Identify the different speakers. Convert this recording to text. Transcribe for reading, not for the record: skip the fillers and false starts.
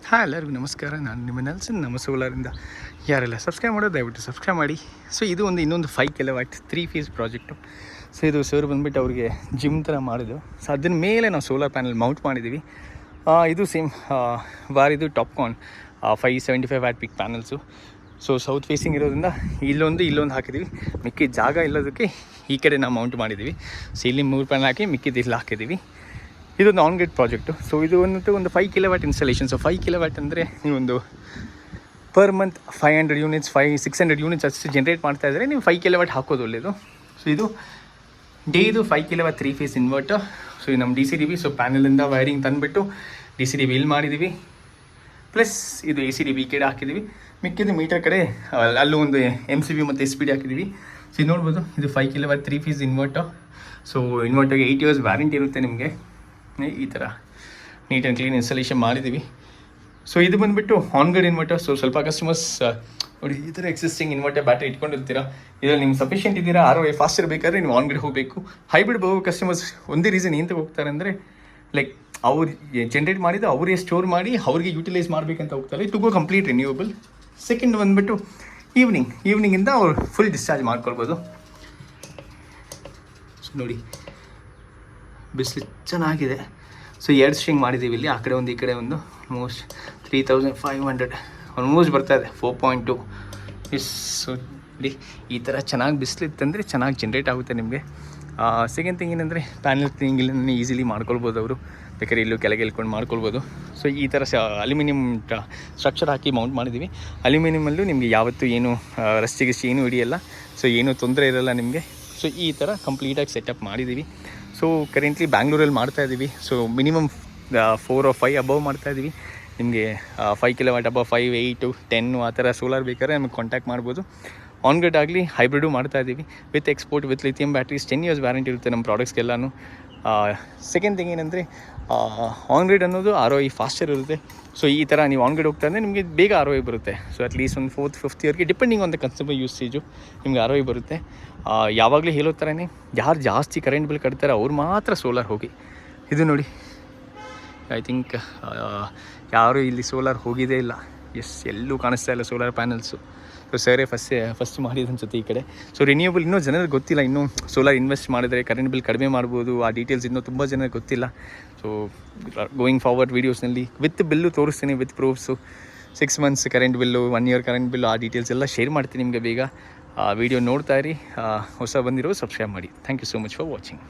Speaker 1: ಹಾಂ, ಎಲ್ಲರಿಗೂ ನಮಸ್ಕಾರ. ನಾನು ನಿಮ್ಮ ನೆಲ್ಸನ್, ನಮ್ಮ ಸೋಲಾರಿಂದ. ಯಾರೆಲ್ಲ ಸಬ್ಸ್ಕ್ರೈಬ್ ಮಾಡೋದು ದಯವಿಟ್ಟು ಸಬ್ಸ್ಕ್ರೈಬ್ ಮಾಡಿ. ಸೊ ಇದು ಇನ್ನೊಂದು 5 ಕಿಲೋವ್ಯಾಟ್ 3 ಫೇಸ್ ಪ್ರಾಜೆಕ್ಟು. ಸೊ ಇದು ಸರ್ ಬಂದುಬಿಟ್ಟು ಅವ್ರಿಗೆ ಜಿಮ್ ಥರ ಮಾಡಿದ್ದು. ಸೊ ಅದರ ಮೇಲೆ ನಾವು ಸೋಲಾರ್ ಪ್ಯಾನಲ್ ಮೌಂಟ್ ಮಾಡಿದ್ದೀವಿ. ಇದು ಸೇಮ್ ವಾರಿದು ಟಾಪ್ಕಾನ್ 575 ವ್ಯಾಟ್ ಪಿಕ್ ಪ್ಯಾನಲ್ಸು. ಸೊ ಸೌತ್ ಫೇಸಿಂಗ್ ಇರೋದ್ರಿಂದ ಇಲ್ಲೊಂದು ಹಾಕಿದ್ದೀವಿ. ಮಿಕ್ಕಿದ ಜಾಗ ಇಲ್ಲೋದಕ್ಕೆ ಈ ಕಡೆ ನಾವು ಮೌಂಟ್ ಮಾಡಿದ್ದೀವಿ. ಸೊ ಇಲ್ಲಿ 3 ಪ್ಯಾನಲ್ ಹಾಕಿ ಮಿಕ್ಕಿದ್ದು ಇಲ್ಲಿ ಹಾಕಿದ್ದೀವಿ. ಇದೊಂದು ಆನ್ ಗ್ರಿಡ್ ಪ್ರಾಜೆಕ್ಟು. ಸೊ ಇದು ಒಂದು 5 ಕಿಲೋವ್ಯಾಟ್ ಇನ್ಸ್ಟಾಲೇಷನ್. ಸೊ 5 ಕಿಲೋವ್ಯಾಟ್ ಅಂದರೆ ನೀವೊಂದು ಪರ್ ಮಂತ್ 500 ಯೂನಿಟ್ಸ್ 600 ಯೂನಿಟ್ಸ್ ಅಷ್ಟು ಜನ್ರೇಟ್ ಮಾಡ್ತಾ ಇದ್ದರೆ ನೀವು 5 ಕಿಲೋವ್ಯಾಟ್ ಹಾಕೋದು ಒಳ್ಳೆಯದು. ಸೊ ಇದು ಡೇದು 5 ಕಿಲೋವ್ಯಾಟ್ 3 ಫೇಸ್ ಇನ್ವರ್ಟರ್. ಸೊ ಇದು ನಮ್ಮ DCDB. ಸೊ ಪ್ಯಾನಲಿಂದ ವೈರಿಂಗ್ ತಂದುಬಿಟ್ಟು DCDB ಇಲ್ಲಿ ಮಾಡಿದ್ದೀವಿ. ಪ್ಲಸ್ ಇದು ACDB ಈ ಕಡೆ ಹಾಕಿದ್ದೀವಿ. ಮಿಕ್ಕಿದ್ದು ಮೀಟರ್ ಕಡೆ ಅಲ್ಲೂ ಒಂದು MCB ಮತ್ತು SPD ಹಾಕಿದ್ದೀವಿ. ಸೊ ಇದು ನೋಡ್ಬೋದು, ಇದು 5 ಕಿಲೋವ್ಯಾಟ್ 3 ಫೇಸ್ ಇನ್ವರ್ಟರ್. ಸೊ ಇನ್ವರ್ಟರ್ಗೆ 8 ಇಯರ್ಸ್ ವ್ಯಾರಂಟಿ ಇರುತ್ತೆ ನಿಮಗೆ. ಈ ಥರ ನೀಟ್ ಆ್ಯಂಡ್ ಕ್ಲೀನ್ ಇನ್ಸ್ಟಾಲೇಷನ್ ಮಾಡಿದ್ದೀವಿ. ಸೊ ಇದು ಬಂದುಬಿಟ್ಟು ಆನ್ ಗ್ರಿಡ್ ಇನ್ವರ್ಟರ್. ಸೊ ಸ್ವಲ್ಪ ಕಸ್ಟಮರ್ಸ್ ನೋಡಿ ಈ ಥರ ಎಕ್ಸಿಸ್ಟಿಂಗ್ ಇನ್ವರ್ಟರ್ ಬ್ಯಾಟ್ರಿ ಇಟ್ಕೊಂಡಿರ್ತೀರಾ. ಇದರಲ್ಲಿ ನಿಮ್ಗೆ ಸಫಿಷಿಯೆಂಟ್ ಇದ್ದೀರಾ, ROI ಫಾಸ್ಟ್ ಇರಬೇಕಾದ್ರೆ ನೀವು ಆನ್ ಗ್ರಿಡ್ ಹೋಗಬೇಕು. ಹೈಬ್ರಿಡ್ ಹೋಗೋ ಕಸ್ಟಮರ್ಸ್ ಒಂದೇ ರೀಸನ್ ಏನು ಹೋಗ್ತಾರೆ ಅಂದರೆ, ಲೈಕ್ ಅವ್ರು ಜನ್ರೇಟ್ ಮಾಡಿದ್ದು ಅವರೇ ಸ್ಟೋರ್ ಮಾಡಿ ಅವ್ರಿಗೆ ಯೂಟಿಲೈಸ್ ಮಾಡಬೇಕಂತ ಹೋಗ್ತಾರೆ, to go complete renewable. Second ಬಂದುಬಿಟ್ಟು ಈವ್ನಿಂಗಿಂದ ಅವ್ರು ಫುಲ್ ಡಿಸ್ಚಾರ್ಜ್ ಮಾಡ್ಕೊಳ್ಬೋದು. ಸೊ ನೋಡಿ ಬಿಸಿಲು ಚೆನ್ನಾಗಿದೆ. ಸೊ 2 ಸ್ಟ್ರಿಂಗ್ ಮಾಡಿದ್ದೀವಿ ಇಲ್ಲಿ, ಆ ಕಡೆ ಒಂದು ಈ ಕಡೆ ಒಂದು. ಆಲ್ಮೋಸ್ಟ್ 3500 ಆಲ್ಮೋಸ್ಟ್ ಬರ್ತಾಯಿದೆ 4.2 ಸೊ ಇಲ್ಲಿ ಈ ಥರ ಚೆನ್ನಾಗಿ ಬಿಸಿಲಿತ್ತಂದರೆ ಚೆನ್ನಾಗಿ ಜನ್ರೇಟ್ ಆಗುತ್ತೆ ನಿಮಗೆ. ಸೆಕೆಂಡ್ ಥಿಂಗ್ ಏನಂದರೆ ಪ್ಯಾನಲ್ ಕ್ಲೀನಿಂಗ್ ಇಲ್ಲಿ ಈಸಿಲಿ ಮಾಡ್ಕೊಳ್ಬೋದು. ಅವರು ಬೇಕಾದ್ರೆ ಇಲ್ಲೂ ಕೆಳಗೆ ಇಳ್ಕೊಂಡು ಮಾಡ್ಕೊಳ್ಬೋದು. ಸೊ ಈ ಥರ ಅಲ್ಯೂಮಿನಿಯಂ ಸ್ಟ್ರಕ್ಚರ್ ಹಾಕಿ ಮೌಂಟ್ ಮಾಡಿದ್ದೀವಿ. ಅಲ್ಯೂಮಿನಿಯಮಲ್ಲೂ ನಿಮಗೆ ಯಾವತ್ತೂ ಏನು ರಸ್ಟಿಗೆ ಏನೂ ಹಿಡಿಯಲ್ಲ. ಸೊ ಏನೂ ತೊಂದರೆ ಇರೋಲ್ಲ ನಿಮಗೆ. ಸೊ ಈ ಥರ ಕಂಪ್ಲೀಟಾಗಿ ಸೆಟಪ್ ಮಾಡಿದ್ದೀವಿ. ಸೊ ಕರೆಂಟ್ಲಿ ಬ್ಯಾಂಗ್ಳೂರಲ್ಲಿ ಮಾಡ್ತಾಯಿದ್ದೀವಿ. ಸೊ ಮಿನಿಮಮ್ 4 or 5 ಅಬವ್ ಮಾಡ್ತಾಯಿದ್ದೀವಿ. ನಿಮಗೆ 5 ಕಿಲೋವ್ಯಾಟ್ ಅಬವ್ 5, 8, 10 ಆ ಥರ ಸೋಲಾರ್ ಬೇಕಾದ್ರೆ ನಮಗೆ ಕಾಂಟ್ಯಾಕ್ಟ್ ಮಾಡ್ಬೋದು. ಆನ್ ಗ್ರಿಡ್ ಆಗಲಿ ಹೈಬ್ರಿಡು ಮಾಡ್ತಾಯಿದ್ದೀವಿ. With export with lithium batteries 10 years warranty ಇರುತ್ತೆ ನಮ್ಮ ಪ್ರಾಡಕ್ಟ್ಸ್ಗೆಲ್ಲನೂ. ಸೆಕೆಂಡ್ ಥಿಂಗ್ ಏನಂದರೆ ಆನ್ ಗ್ರಿಡ್ ಅನ್ನೋದು ROI ಫಾಸ್ಟರ್ ಇರುತ್ತೆ. ಸೊ ಈ ಥರ ನೀವು ಆನ್ ಗ್ರಿಡ್ ಹೋಗ್ತಾ ಅಂದರೆ ನಿಮಗೆ ಬೇಗ ROI ಬರುತ್ತೆ. ಸೊ ಅಟ್ಲೀಸ್ಟ್ ಒಂದು 4th 5th ಇಯರ್ಗೆ depending on the consumer usage ನಿಮ್ಗೆ ROI ಬರುತ್ತೆ. ಯಾವಾಗಲೂ ಹೇಳೋ ಥರನೇ ಯಾರು ಜಾಸ್ತಿ ಕರೆಂಟ್ ಬಿಲ್ ಕಟ್ತಾರೆ ಅವ್ರು ಮಾತ್ರ ಸೋಲಾರ್ ಹೋಗಿ. ಇದು ನೋಡಿ, ಐ ಥಿಂಕ್ ಯಾರೂ ಇಲ್ಲಿ ಸೋಲಾರ್ ಹೋಗಿದೇ ಇಲ್ಲ. ಎಲ್ಲೂ ಕಾಣಿಸ್ತಾ ಇಲ್ಲ ಸೋಲಾರ್ ಪ್ಯಾನಲ್ಸು. ಸೊ ಸರೇ ಫಸ್ಟ್ ಮಾಡಿದ್ದು ಅನ್ಸುತ್ತೆ ಈ ಕಡೆ. ಸೊ ರಿನ್ಯೂವಬಲ್ ಇನ್ನೂ ಜನರಿಗೆ ಗೊತ್ತಿಲ್ಲ. ಇನ್ನೂ ಸೋಲಾರ್ ಇನ್ವೆಸ್ಟ್ ಮಾಡಿದರೆ ಕರೆಂಟ್ ಬಿಲ್ ಕಡಿಮೆ ಮಾಡ್ಬೋದು, ಆ ಡೀಟೇಲ್ಸ್ ಇನ್ನೂ ತುಂಬ ಜನರಿಗೆ ಗೊತ್ತಿಲ್ಲ. ಸೊ ಗೋಯಿಂಗ್ ಫಾರ್ವರ್ಡ್ ವೀಡಿಯೋಸ್ನಲ್ಲಿ ವಿತ್ ಬಿಲ್ಲು ತೋರಿಸ್ತೀನಿ, with proofs. 6 months current bill, 1 year current bill, ಆ ಡೀಟೇಲ್ಸ್ ಎಲ್ಲ ಶೇರ್ ಮಾಡ್ತೀನಿ ನಿಮಗೆ ಬೇಗ. ವಿಡಿಯೋ ನೋಡ್ತಾ ಇರಿ. ಹೊಸ ಬಂದಿರೋ ಸಬ್ಸ್ಕ್ರೈಬ್ ಮಾಡಿ. Thank you so much for watching.